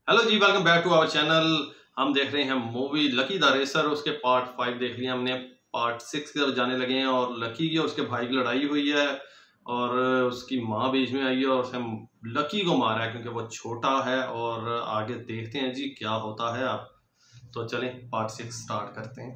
Hello जी, welcome back to our channel. हम देख रहे हैं मूवी लकी द रेसर। उसके पार्ट 5 देख लिया हमने, पार्ट 6 की तरफ जाने लगे हैं। और लकी की और उसके भाई की लड़ाई हुई है और उसकी माँ बीच में आई है और उसने लकी को मारा है क्योंकि वो छोटा है। और आगे देखते हैं जी क्या होता है। आप तो चलें पार्ट 6 स्टार्ट करते हैं।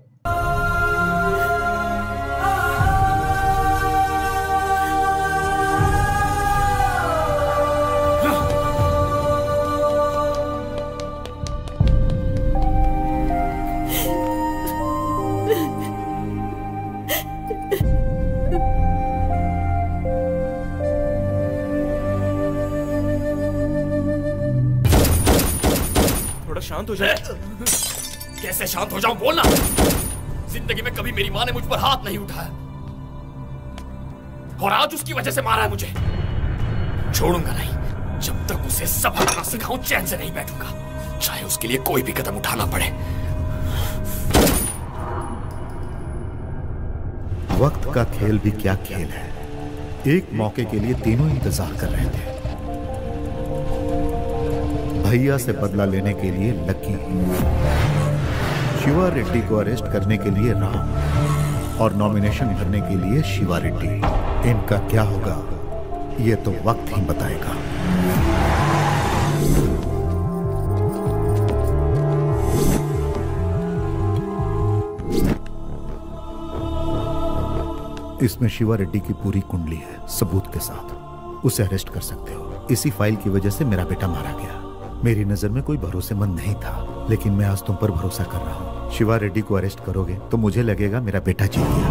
शांत हो जाए। कैसे शांत हो जाऊं, बोलना। जिंदगी में कभी मेरी माँ ने मुझ पर हाथ नहीं उठाया और आज उसकी वजह से मारा है मुझे। छोड़ूंगा नहीं, जब तक उसे सबक ना सिखाऊं चैन से नहीं बैठूंगा, चाहे उसके लिए कोई भी कदम उठाना पड़े। वक्त का खेल भी क्या खेल है। एक मौके के लिए तीनों इंतजार कर रहे थे। भैया से बदला लेने के लिए लकी, शिवा रेड्डी को अरेस्ट करने के लिए राम और नॉमिनेशन भरने के लिए शिवा रेड्डी। इनका क्या होगा ये तो वक्त ही बताएगा। इसमें शिवा रेड्डी की पूरी कुंडली है सबूत के साथ। उसे अरेस्ट कर सकते हो। इसी फाइल की वजह से मेरा बेटा मारा गया। मेरी नजर में कोई भरोसेमंद नहीं था, लेकिन मैं आज तुम पर भरोसा कर रहा हूं। शिवा रेड्डी को अरेस्ट करोगे तो मुझे लगेगा मेरा बेटा जीत गया।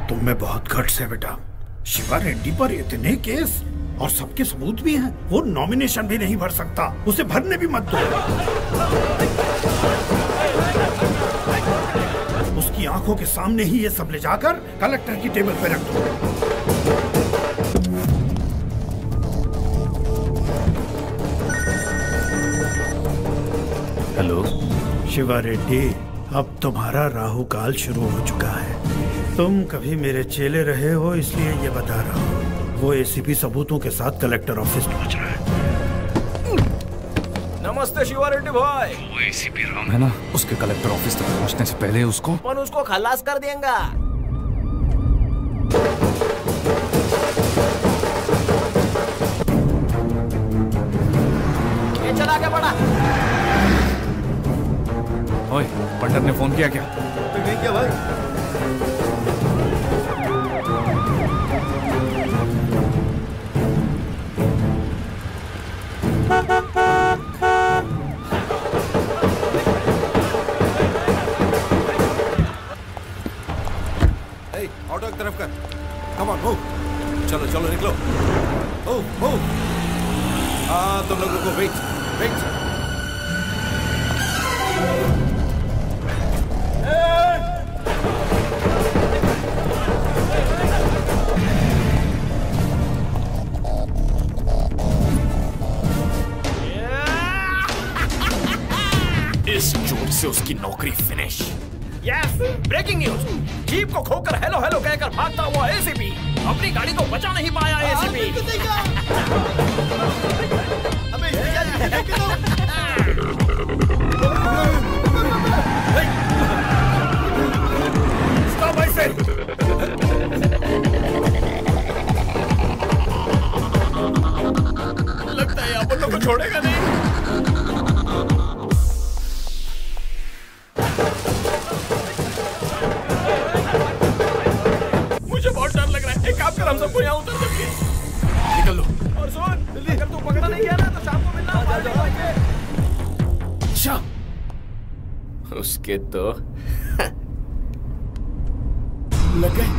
तुम में बहुत गट्स है बेटा। शिवा रेड्डी पर इतने केस और सबके सबूत भी हैं। वो नॉमिनेशन भी नहीं भर सकता, उसे भरने भी मत दो। उसकी आंखों के सामने ही ये सब ले जाकर कलेक्टर की टेबल पर रख दो। हेलो शिवा रेड्डी, अब तुम्हारा राहु काल शुरू हो चुका है। तुम कभी मेरे चेले रहे हो, इसलिए ये बता रहा हूँ। वो एसीपी सबूतों के साथ कलेक्टर ऑफिस पहुंच रहा है। नमस्ते शिवा रेड्डी भाई। वो एसीपी राम है ना, उसके कलेक्टर ऑफिस तक पहुंचने से पहले उसको खलास कर देंगे। ये चला के पड़ा। ओए, पंडित ने फोन किया क्या? नहीं किया भाई। ऑटो की तरफ कर। Come on, move. चलो चलो निकलो। Move move. हाँ, तुम लोगों को वेट वेट। इस चोट से उसकी नौकरी finish. Yes, breaking news. Jeep को खोकर हेलो हेलो कहकर भागता हुआ एसीपी अपनी गाड़ी को बचा नहीं पाया। एसीपी स्टॉप ऐसे। लगता है अपन लोग को छोड़ेगा नहीं। हम सबको यहाँ उतर सकते हैं। निकल लो। और सुन, अगर तू पकड़ा नहीं गया ना तो शाम को मिलना। अच्छा, उसके तो लग गए।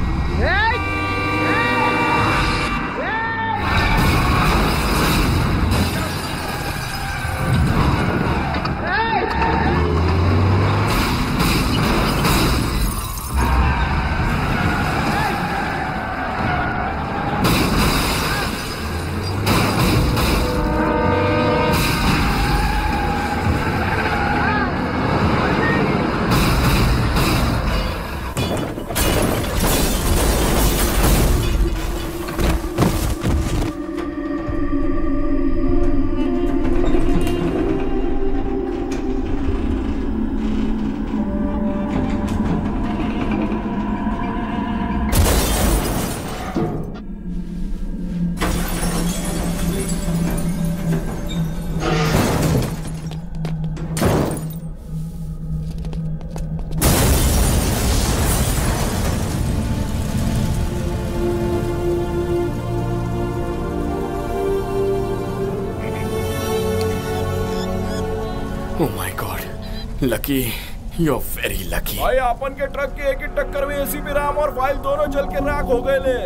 Lucky, you are very lucky. भाई अपन के ट्रक के एक ही टक्कर में एसीपी राम और फाइल दोनों जल के राख हो गए ले।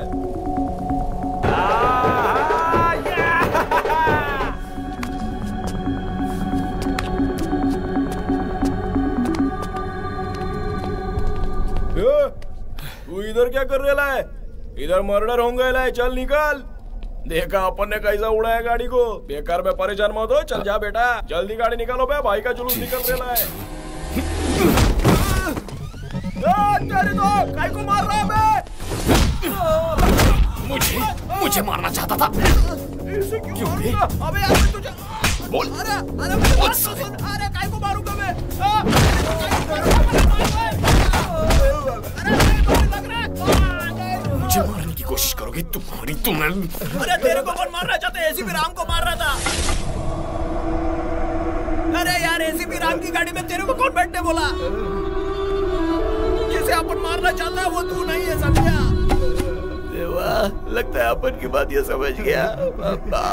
तू इधर क्या कर रहा है? इधर मर्डर होंगे ला, चल निकल। देखा अपन ने कैसा उड़ाया गाड़ी को। बेकार में परेशान मत हो, चल जा बेटा, जल्दी गाड़ी निकालो बे, भाई का जुलूस निकल रहा है। तेरी तो काय को मार रहा है बे? मुझे मारना चाहता था। क्यों बे? अबे यार तुझे बोल। अरे काय को मारूंगा मैं? मुझे मारने की कोशिश करोगे? तुम्हें अरे तेरे को कौन मारना चाहते? एसीपी राम को मार रहा था। अरे यार एसीपी राम की गाड़ी में तेरे को कौन बैठने बोला? जिसे अपन मारना चाहता है वो तू नहीं है, समझा? देवा, लगता है अपन की बात ये समझ गया। बाबा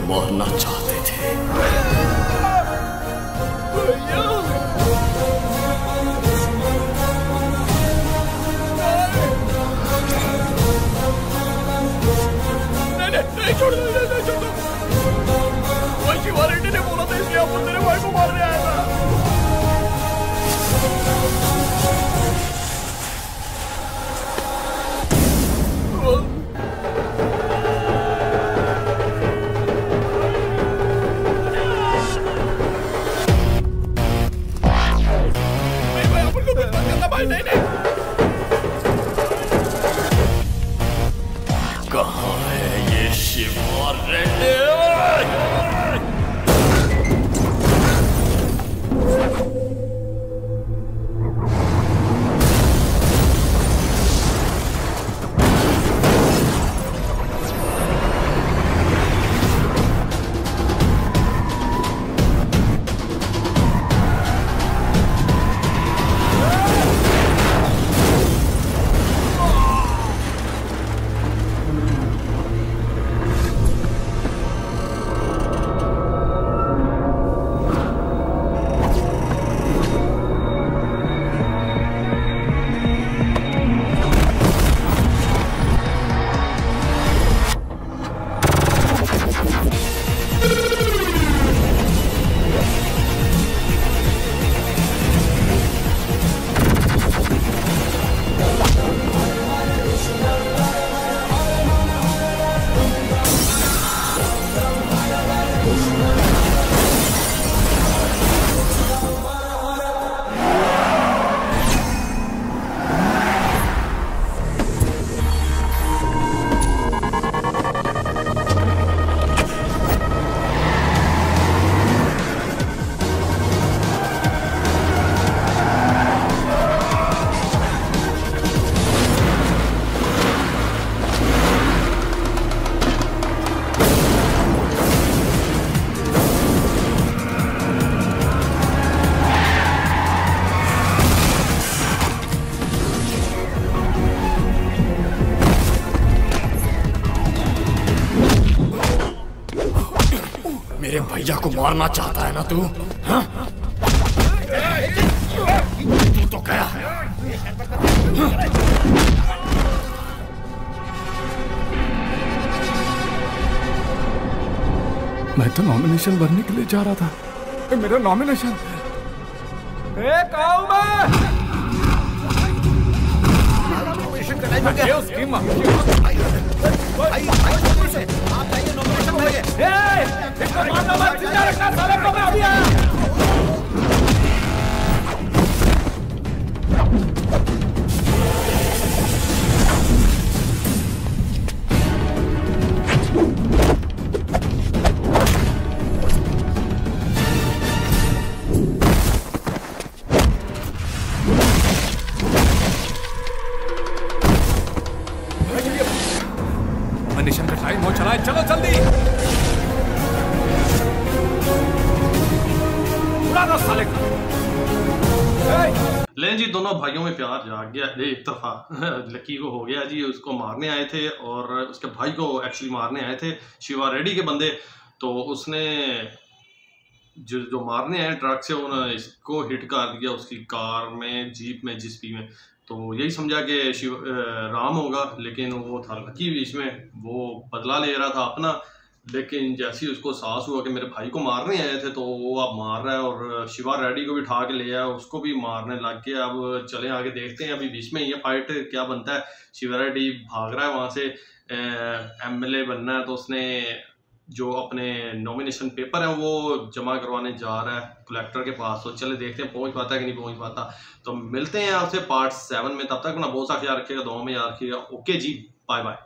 मारना चाहते थे। नहीं छोड़ दो, नहीं छोड़ दो। वही शिवारेड्डी ने बोला था इसलिए अपन तेरे भाई को मारने आया था। कहाँ है ये शिवारेड्डी? मेरे भैया को मारना चाहता है ना तू? हाँ? तू तो गया। मैं तो नॉमिनेशन भरने के लिए जा रहा था। मेरा नॉमिनेशन कहाँ हूँ मैं? इसको मारना मत, जिंदा रखना साले को। मैं अभी आया। मारना साले को। लेकिन जी दोनों भाइयों में प्यार जाग गया। एक तरफा लकी को हो गया जी, उसको मारने आए थे और उसके भाई को एक्चुअली मारने आए थे शिवा रेड्डी के बंदे। तो उसने जो मारने आए ट्रक से उन्होंने इसको हिट कर दिया उसकी कार में, जीप में, जिसपी में। तो यही समझा कि राम होगा, लेकिन वो था लकी बीच में, वो बदला ले रहा था अपना। लेकिन जैसे ही उसको एहसास हुआ कि मेरे भाई को मारने आए थे, तो वो अब मार रहा है और शिवा रेड्डी को भी उठा के ले आया, उसको भी मारने लग गया। अब चले आगे देखते हैं, अभी बीच में ये फाइट क्या बनता है। शिवा रेड्डी भाग रहा है वहाँ से, MLA बनना है, तो उसने जो अपने नॉमिनेशन पेपर है वो जमा करवाने जा रहा है कलेक्टर के पास। तो चले देखते हैं पहुंच पाता है कि नहीं पहुंच पाता। तो मिलते हैं आपसे पार्ट 7 में, तब तक अपना बहुत सा ख्याल रखिएगा, दुआ में याद रखिएगा। ओके जी, बाय बाय।